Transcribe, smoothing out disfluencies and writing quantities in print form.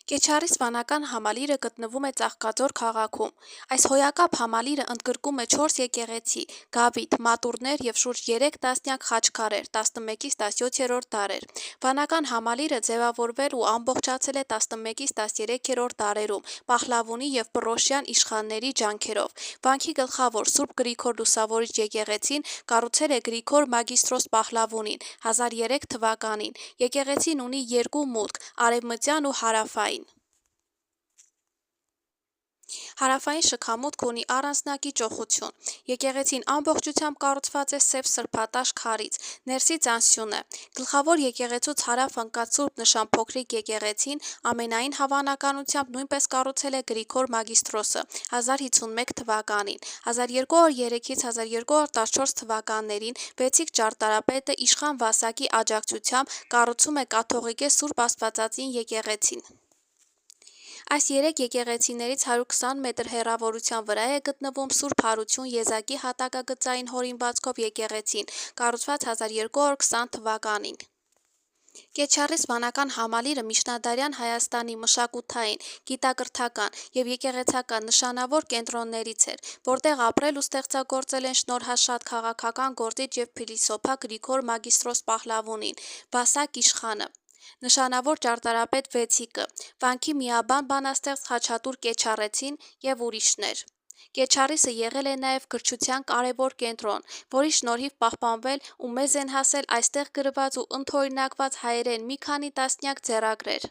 Կեչարի սվանական համալիրը գտնվում է Ծաղկաձոր քաղաքում։ Այս հոյակապ համալիրը ընդգրկում է 4 եկեղեցի՝ գավիթ, մատուռներ և շուրջ 3 տասնյակ խաչքարեր 11-ից 17-րդ դարեր։ Վանական համալիրը ձևավորվել ու ամբողջացել է 11-ից 13-րդ դարերում Պահլավոնի և Պռոշյան իշխանների ջանքերով։ Վանքի գլխավոր Սուրբ Գրիգոր Լուսավորիչ եկեղեցին կառուցել է Գրիգոր Մագիստրոս Պահլավոնին 1003 թվականին։ Եկեղեցին ունի 2 մուտք՝ արևմտյան ու հարավային։ Հարավային շքամուտքը ունի առանձնակի ճոխություն։ Եկեղեցին ամբողջությամբ կառուցված է սև սրբատաշ քարից, ներսից անսյուն է։ Գլխավոր եկեղեցուց հարավ ընկած Սուրբ Նշան փոքրիկ եկեղեցին ամենայն հավանականությամբ նույնպես կառուցել է Գրիգոր Մագիստրոսը 1051 թվականին։ 1203-ից 1214 թվականներին Վեցիկ ճարտարապետը իշխան Վասակի աջակցությամբ կառուցում է կաթողիկե Սուրբ Աստվածածին եկեղեցին։ Այս 3 եկեղեցիներից 120 մետր հեռավորության վրա է գտնվում Սուրբ Հարություն եզակի հատակագծային հորինվածքով եկեղեցին, կառուցված 1220 թվականին։ Կեչարի սվանական համալիրը միջնադարյան Հայաստանի մշակութային, գիտակրթական և եկեղեցական նշանավոր կենտրոններից էր, որտեղ ապրել ու ստեղծագործել են շնորհաշատ քաղաքական գործիչ և փիլիսոփա Գրիգոր Մագիստրոս Պահլավոնին, Վասակ իշխանը, նշանավոր ճարտարապետ Վեցիկը, վանքի միաբան բանաստեղծ Խաչատուր Կեչարեցին և ուրիշներ։ Կեչարիսը եղել է նաև գրչության կարևոր կենտրոն, որի շնորհիվ պահպանվել ու մեզ են հասել այստեղ գրված ու ընդօրինակված հայերեն մի քանի տասնյակ ձեռագրեր։